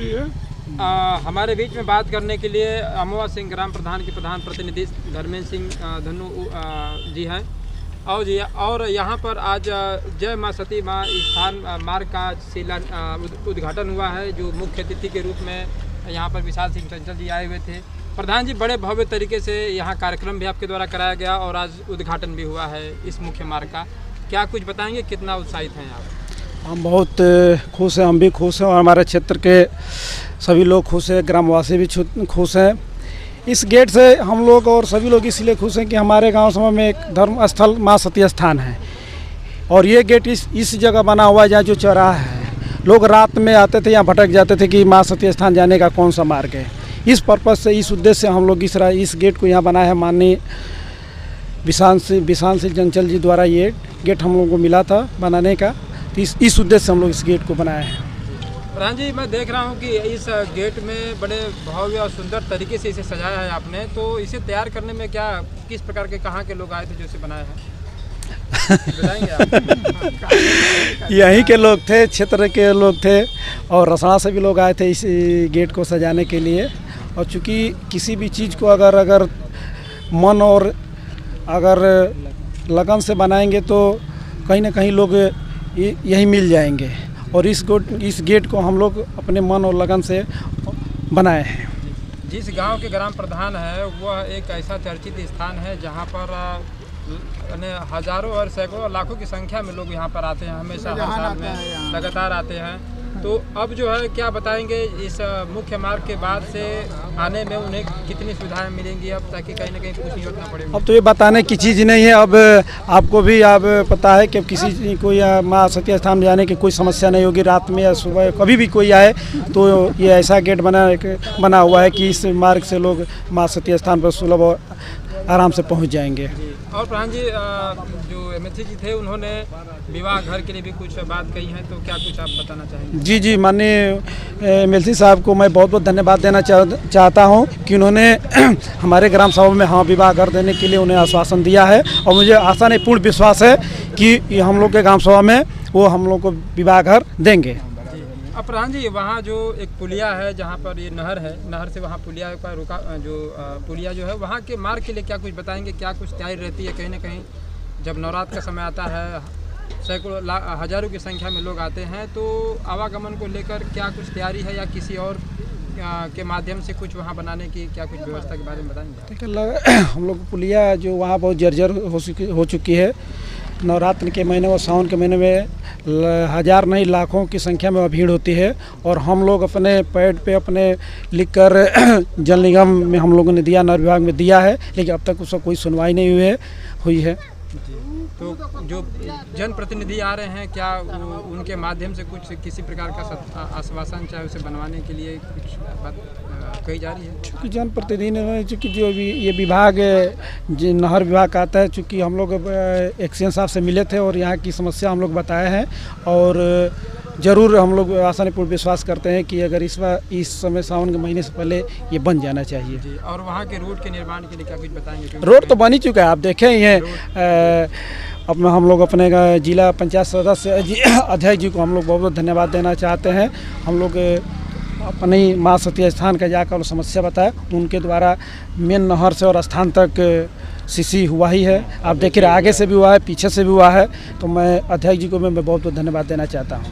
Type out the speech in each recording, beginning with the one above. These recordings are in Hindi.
है। हमारे बीच में बात करने के लिए अमवा सिंह ग्राम प्रधान के प्रधान प्रतिनिधि धर्मेंद्र सिंह धन्नू जी हैं और यहाँ पर आज जय माँ सती माँ स्थान मार्ग का उद्घाटन हुआ है, जो मुख्य अतिथि के रूप में यहाँ पर विशाल सिंह चंचल जी आए हुए थे। प्रधान जी, बड़े भव्य तरीके से यहाँ कार्यक्रम भी आपके द्वारा कराया गया और आज उद्घाटन भी हुआ है इस मुख्य मार्ग का, क्या कुछ बताएंगे, कितना उत्साहित हैं आप? हम बहुत खुश हैं, हम भी खुश हैं और हमारे क्षेत्र के सभी लोग खुश हैं, ग्रामवासी भी खुश हैं। इस गेट से हम लोग और सभी लोग इसलिए खुश हैं कि हमारे गांव समय में एक धर्म स्थल माँ सती स्थान है और ये गेट इस जगह बना हुआ है जहाँ जो चौराहा है। लोग रात में आते थे, यहाँ भटक जाते थे कि माँ सती स्थान जाने का कौन सा मार्ग है। इस पर्पज़ से, इस उद्देश्य से हम लोग इस गेट को यहाँ बनाया है। माननीय विशाल सिंह चंचल जी द्वारा ये गेट हम लोगों को मिला था बनाने का, तो इस उद्देश्य से हम लोग इस गेट को बनाए हैं। प्रधान जी, मैं देख रहा हूँ कि इस गेट में बड़े भव्य और सुंदर तरीके से इसे सजाया है आपने, तो इसे तैयार करने में किस प्रकार के कहाँ के लोग आए थे जो इसे बनाए हैं, बताएंगे आप? यहीं के लोग थे, क्षेत्र के लोग थे और रसना से भी लोग आए थे इस गेट को सजाने के लिए। और चूँकि किसी भी चीज़ को अगर मन और अगर लगन से बनाएंगे तो कहीं ना कहीं लोग यही मिल जाएंगे और इस गेट को हम लोग अपने मन और लगन से बनाए हैं। जिस गांव के ग्राम प्रधान है वह एक ऐसा चर्चित स्थान है जहां पर हजारों और सैकड़ों लाखों की संख्या में लोग यहां पर आते हैं, हमेशा हर साल में लगातार आते हैं। तो अब जो है क्या बताएंगे, इस मुख्य मार्ग के बाद से आने में उन्हें कितनी सुविधाएं मिलेंगी अब, ताकि कहीं ना कहीं कुछ नहीं होना पड़े? अब तो ये बताने की चीज़ नहीं है। अब आपको भी अब पता है कि अब किसी को या माँ सती स्थान में जाने की कोई समस्या नहीं होगी। रात में या सुबह कभी भी कोई आए तो ये ऐसा गेट बना हुआ है कि इस मार्ग से लोग माँ सती स्थान पर सुलभ और आराम से पहुँच जाएंगे। और प्रधान जी, जो MLC जी थे उन्होंने विवाह घर के लिए भी कुछ बात कही है, तो क्या कुछ आप बताना चाहेंगे? जी, माननीय MLC साहब को मैं बहुत बहुत धन्यवाद देना चाहता हूं कि उन्होंने हमारे ग्राम सभा में विवाह घर देने के लिए उन्हें आश्वासन दिया है और मुझे आशा नहीं पूर्ण विश्वास है कि हम लोग के ग्राम सभा में वो हम लोग को विवाह घर देंगे। अब प्रधान जी, वहाँ जो एक पुलिया है जहाँ पर ये नहर है, नहर से वहाँ पुलिया का रुका पुलिया जो है, वहाँ के मार्ग के लिए क्या कुछ बताएंगे, क्या कुछ तैयारी रहती है? कहीं ना कहीं जब नवरात्र का समय आता है, सैकड़ों हजारों की संख्या में लोग आते हैं, तो आवागमन को लेकर क्या कुछ तैयारी है या किसी और के माध्यम से कुछ वहाँ बनाने की क्या कुछ व्यवस्था के बारे में बताएंगे? हम लोग पुलिया जो वहाँ बहुत जर्जर हो चुकी है। नवरात्र के महीने और सावन के महीने में हज़ार नहीं लाखों की संख्या में भीड़ होती है और हम लोग अपने पैड पे अपने लिखकर जल निगम में हम लोगों ने दिया, नगर विभाग में दिया है, लेकिन अब तक उसका कोई सुनवाई नहीं हुई है। तो जो जनप्रतिनिधि आ रहे हैं, क्या उनके माध्यम से कुछ किसी प्रकार का आश्वासन चाहे उसे बनवाने के लिए कुछ बात कही जा रही है? चूँकि जनप्रतिनिधि ने, चूँकि जो ये विभाग नहर विभाग आता है, चूँकि हम लोग एक्सीएन साहब से मिले थे और यहाँ की समस्या हम लोग बताए हैं और ज़रूर हम लोग आसानीपूर्ण विश्वास करते हैं कि अगर इस समय सावन के महीने से पहले ये बन जाना चाहिए। जी, और वहाँ के रोड के निर्माण के लिए क्या कुछ बताएंगे? रोड तो बन ही चुका है, आप देखे ही हैं। अब हम लोग अपने जिला पंचायत सदस्य अध्यक्ष जी को हम लोग बहुत बहुत धन्यवाद देना चाहते हैं। हम लोग अपनी माँ सती स्थान का जाकर समस्या बताया, उनके द्वारा मेन नहर से और स्थान तक सीसी हुआ ही है। आप देख रहे आगे से भी हुआ है, पीछे से भी हुआ है, तो मैं अध्यक्ष जी को मैं बहुत बहुत धन्यवाद देना चाहता हूँ।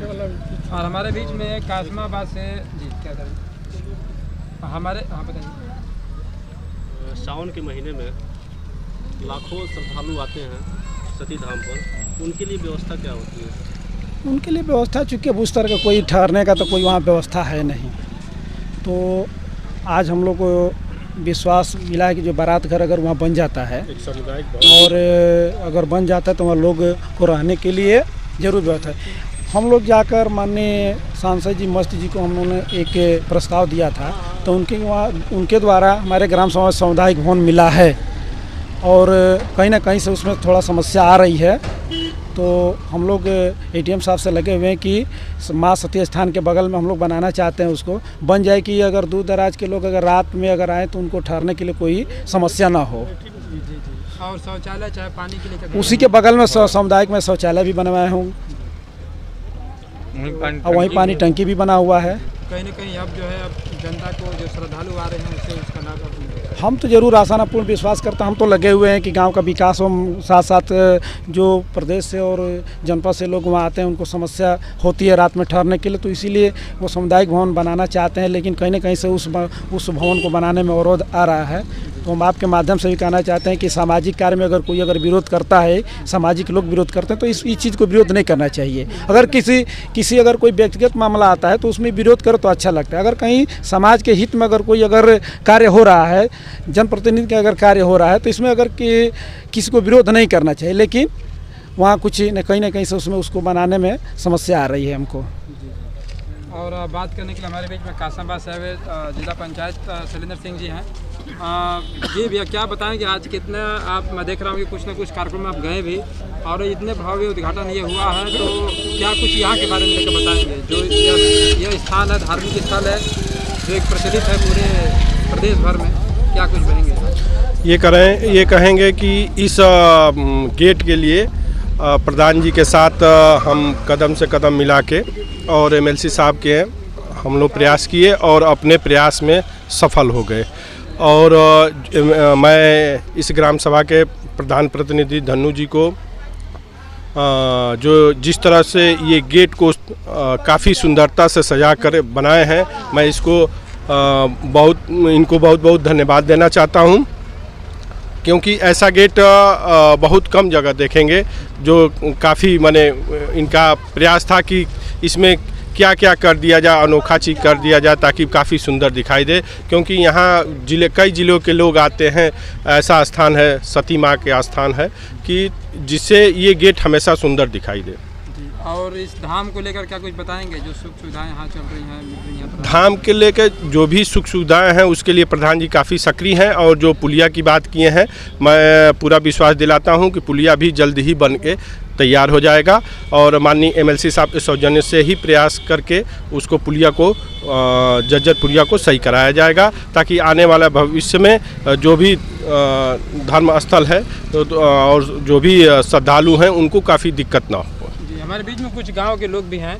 और हमारे बीच में कासमाबाद से जी क्या करें हमारे बताइए। सावन के महीने में लाखों श्रद्धालु आते हैं सती धाम पर, उनके लिए व्यवस्था क्या होती है? उनके लिए व्यवस्था, चूँकि उस तरह का कोई ठहरने का तो कोई वहाँ व्यवस्था है नहीं, तो आज हम लोग को विश्वास मिला है कि जो बारात घर अगर वहाँ बन जाता है और अगर बन जाता है तो वहाँ लोग को रहने के लिए ज़रूर व्यवस्था है। हम लोग जाकर माननीय सांसद जी मस्त जी को हम लोगों ने एक प्रस्ताव दिया था, तो उनके द्वारा हमारे ग्राम सभा सामुदायिक भवन मिला है और कहीं ना कहीं से उसमें थोड़ा समस्या आ रही है। तो हम लोग ADM साहब से लगे हुए हैं कि माँ सती स्थान के बगल में हम लोग बनाना चाहते हैं, उसको बन जाए कि अगर दूर दराज के लोग अगर रात में अगर आए तो उनको ठहरने के लिए कोई समस्या ना हो। और शौचालय चाहे पानी के लिए उसी के बगल में सामुदायिक में शौचालय भी बनवाए हों और वहीं पानी टंकी भी बना हुआ है। कहीं ना कहीं अब जो है अब जनता को जो श्रद्धालु आ रहे हैं उससे उसका लाभ अब मिलेगा। हम तो जरूर आशापूर्ण विश्वास करते हैं। हम तो लगे हुए हैं कि गांव का विकास हो, साथ साथ जो प्रदेश से और जनपद से लोग वहाँ आते हैं उनको समस्या होती है रात में ठहरने के लिए, तो इसीलिए वो सामुदायिक भवन बनाना चाहते हैं, लेकिन कहीं ना कहीं से उस भवन को बनाने में अवरोध आ रहा है। तो हम आपके माध्यम से भी कहना चाहते हैं कि सामाजिक कार्य में अगर कोई विरोध करता है, सामाजिक लोग विरोध करते हैं, तो इस चीज़ को विरोध नहीं करना चाहिए। अगर किसी अगर कोई व्यक्तिगत मामला आता है तो उसमें विरोध करो तो अच्छा लगता है। अगर कहीं समाज के हित में अगर कोई कार्य हो रहा है, जनप्रतिनिधि का अगर कार्य हो रहा है, तो इसमें किसी को विरोध नहीं करना चाहिए, लेकिन वहाँ कुछ कहीं ना कहीं से उसमें उसको बनाने में समस्या आ रही है हमको। और बात करने के लिए हमारे बीच में कासमाबाद साहब जिला पंचायत शैलेंद्र सिंह जी हैं। जी भैया, क्या बताएंगे आज कितना आप, मैं देख रहा हूँ कि कुछ ना कुछ कार्यक्रम में आप गए भी और इतने भव्य उद्घाटन ये हुआ है, तो क्या कुछ यहाँ के बारे में लेकर बताएंगे? जो यह स्थान है, धार्मिक स्थल है, जो एक प्रचलित है पूरे प्रदेश भर में, क्या कुछ बनेंगे? ये कहेंगे कि इस गेट के लिए प्रधान जी के साथ हम कदम से कदम मिला के और एमएलसी साहब के हम लोग प्रयास किए और अपने प्रयास में सफल हो गए। और मैं इस ग्राम सभा के प्रधान प्रतिनिधि धन्नू जी को जो जिस तरह से ये गेट को काफ़ी सुंदरता से सजा कर बनाए हैं, मैं इनको बहुत बहुत धन्यवाद देना चाहता हूँ, क्योंकि ऐसा गेट बहुत कम जगह देखेंगे। जो काफ़ी इनका प्रयास था कि इसमें क्या क्या कर दिया जाए, अनोखा चीज़ कर दिया जाए ताकि काफ़ी सुंदर दिखाई दे, क्योंकि यहाँ कई ज़िलों के लोग आते हैं। ऐसा स्थान है, सती माँ के स्थान है कि जिससे ये गेट हमेशा सुंदर दिखाई दे। और इस धाम को लेकर क्या कुछ बताएंगे? जो सुख सुविधाएं यहाँ चल रही हैं, धाम के लेकर जो भी सुख सुविधाएं हैं उसके लिए प्रधान जी काफ़ी सक्रिय हैं। और जो पुलिया की बात किए हैं, मैं पूरा विश्वास दिलाता हूं कि पुलिया भी जल्द ही बन के तैयार हो जाएगा और माननीय एमएलसी साहब के सौजन्य से ही प्रयास करके उसको पुलिया को जज्जर पुलिया को सही कराया जाएगा, ताकि आने वाला भविष्य में जो भी धर्म स्थल है और जो भी श्रद्धालु हैं उनको काफ़ी दिक्कत ना हो। हमारे बीच में कुछ गांव के लोग भी हैं।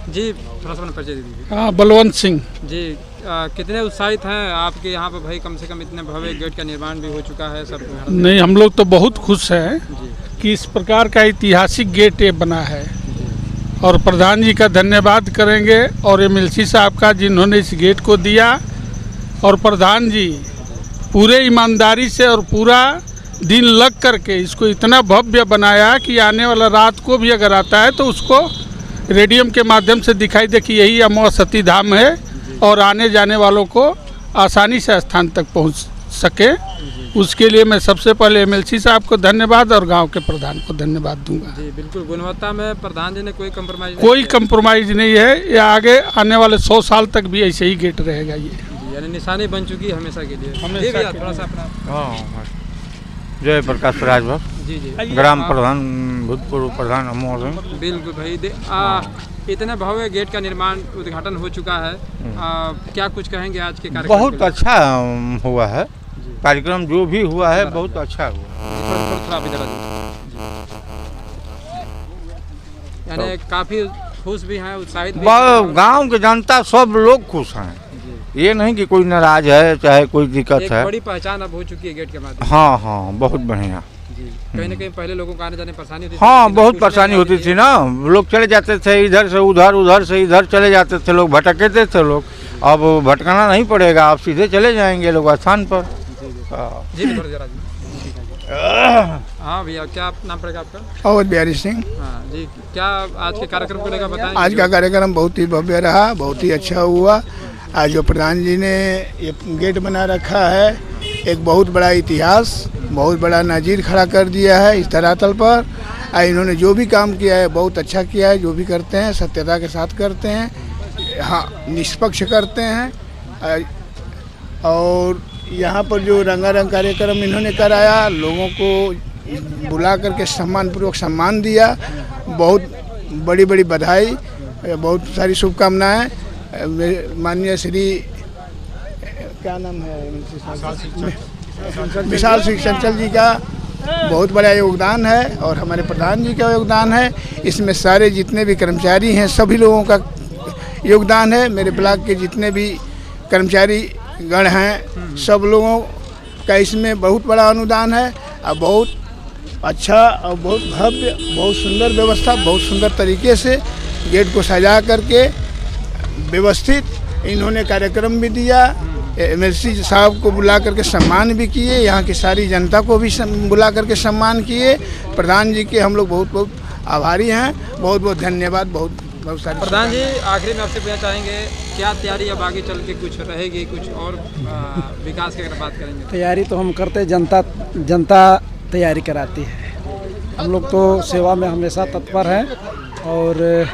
जी, थोड़ा सा परिचय दे दीजिए। हाँ, बलवंत सिंह जी। कितने उत्साहित हैं आपके यहाँ पर? भाई, कम से कम इतने भव्य गेट का निर्माण भी हो चुका है सब। नहीं, हम लोग तो बहुत खुश हैं कि इस प्रकार का ऐतिहासिक गेट ये बना है, और प्रधान जी का धन्यवाद करेंगे और एमएलसी साहब का, जिन्होंने इस गेट को दिया। और प्रधान जी पूरे ईमानदारी से और पूरा दिन लग करके इसको इतना भव्य बनाया कि आने वाला रात को भी अगर आता है तो उसको रेडियम के माध्यम से दिखाई दे कि यही अमोघ सती धाम है, और आने जाने वालों को आसानी से स्थान तक पहुंच सके। उसके लिए मैं सबसे पहले एमएलसी साहब को धन्यवाद और गांव के प्रधान को धन्यवाद दूंगा। जी बिल्कुल, गुणवत्ता में प्रधान जी ने कोई कंप्रोमाइज़ नहीं है। ये आगे आने वाले 100 साल तक भी ऐसे ही गेट रहेगा। ये यानी निशानी बन चुकी है हमेशा के लिए। थोड़ा सा अपना जय प्रकाश राजभर। जी जी, ग्राम प्रधान, भूतपूर्व प्रधान अमोघ सिंह। बिल्कुल भाई, इतने भव्य गेट का निर्माण उद्घाटन हो चुका है। क्या कुछ कहेंगे आज के कार्यक्रम? बहुत अच्छा हुआ है कार्यक्रम, जो भी हुआ है बहुत अच्छा हुआ। यानी काफ़ी खुश भी हैं, उत्साहित भी। गांव के जनता सब लोग खुश हैं, ये नहीं कि कोई नाराज है चाहे कोई दिक्कत है। बड़ी पहचान अब हो चुकी है गेट के माध्यम। हाँ हाँ, बहुत बढ़िया। कहीं ना कहीं पहले लोगों को आने जाने परेशानी होती थी। हाँ, बहुत परेशानी होती थी ना, लोग चले जाते थे इधर से उधर, उधर से इधर चले जाते थे लोग, भटकते थे लोग। अब भटकाना नहीं पड़ेगा, आप सीधे चले जाएंगे लोग स्थान पर। हाँ भैया, क्या नाम पड़ेगा आपका? अवध बिहारी सिंह। हाँ जी, क्या आज के कार्यक्रम को लेकर बताएं? आज का कार्यक्रम बहुत ही भव्य रहा, बहुत ही अच्छा हुआ। आज जो प्रधान जी ने ये गेट बना रखा है, एक बहुत बड़ा इतिहास, बहुत बड़ा नज़ीर खड़ा कर दिया है इस धरातल पर। इन्होंने जो भी काम किया है बहुत अच्छा किया है। जो भी करते हैं सत्यता के साथ करते हैं, हाँ, निष्पक्ष करते हैं। और यहाँ पर जो रंगारंग कार्यक्रम इन्होंने कराया, लोगों को बुला करके सम्मानपूर्वक सम्मान दिया, बहुत बड़ी बड़ी बधाई, बहुत सारी शुभकामनाएं। माननीय श्री, क्या नाम है, विशाल सिंह चंचल जी का बहुत बड़ा योगदान है, और हमारे प्रधान जी का योगदान है। इसमें सारे जितने भी कर्मचारी हैं सभी लोगों का योगदान है। मेरे ब्लॉक के जितने भी कर्मचारी गण हैं सब लोगों का इसमें बहुत बड़ा अनुदान है और बहुत अच्छा और बहुत भव्य, बहुत सुंदर व्यवस्था, बहुत सुंदर तरीके से गेट को सजा करके व्यवस्थित इन्होंने कार्यक्रम भी दिया। एमएलसी साहब को बुला करके सम्मान भी किए, यहाँ की सारी जनता को भी बुला करके सम्मान किए। प्रधान जी के हम लोग बहुत बहुत आभारी हैं, बहुत बहुत धन्यवाद। बहुत सारी प्रधान जी, आखिरी में आपसे पूछना चाहेंगे क्या तैयारी अब आगे चल के कुछ रहेगी, कुछ और विकास की अगर बात करेंगे? तैयारी तो हम करते, जनता तैयारी कराती है। हम लोग तो सेवा में हमेशा तत्पर हैं। और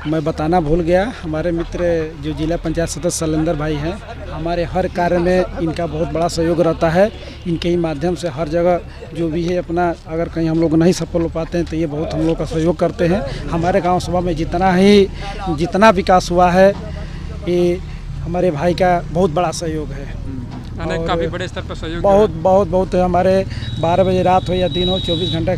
मैं बताना भूल गया, हमारे मित्र जो जिला पंचायत सदस्य शैलेंद्र भाई हैं, हमारे हर कार्य में इनका बहुत बड़ा सहयोग रहता है। इनके ही माध्यम से हर जगह जो भी है अपना, अगर कहीं हम लोग नहीं सफल हो पाते हैं तो ये बहुत हम लोग का सहयोग करते हैं। हमारे गांव सभा में जितना विकास हुआ है ये हमारे भाई का बहुत बड़ा सहयोग है। काफ़ी बड़े स्तर पर सहयोग बहुत हमारे 12 बजे रात हो या दिन हो, 24 घंटे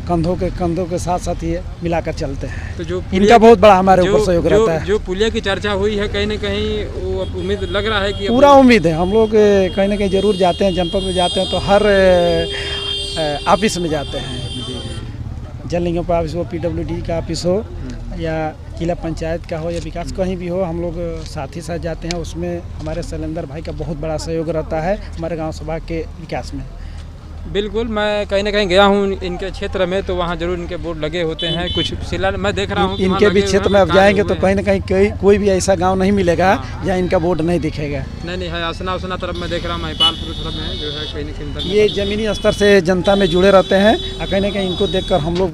कंधों के साथ साथ ये मिलाकर चलते हैं। तो जो इनका बहुत बड़ा हमारे ऊपर सहयोग रहता है। जो पुलिया की चर्चा हुई है कहीं न कहीं वो उम्मीद लग रहा है कि पूरा उम्मीद है। हम लोग कहीं ना कहीं जरूर जाते हैं, जनपद में जाते हैं तो हर ऑफिस में जाते हैं। जल निगम का ऑफिस हो, PWD का ऑफिस हो या जिला पंचायत का हो या विकास कहीं भी हो, हम लोग साथ ही साथ जाते हैं। उसमें हमारे शैलेंद्र भाई का बहुत बड़ा सहयोग रहता है हमारे गांव सभा के विकास में। बिल्कुल, मैं कहीं ना कहीं गया हूँ इनके क्षेत्र में, तो वहाँ जरूर इनके बोर्ड लगे होते हैं। कुछ शिला मैं देख रहा हूँ इनके भी क्षेत्र में अब जाएंगे तो कहीं ना कहीं कोई भी ऐसा गांव नहीं मिलेगा जहाँ इनका बोर्ड नहीं दिखेगा। नहीं है, असना तरफ मैं देख रहा हूँ, महिपालपुर तरफ में जो है कहीं ना कहीं ये ज़मीनी स्तर से जनता में जुड़े रहते हैं और कहीं ना कहीं इनको देखकर हम लोग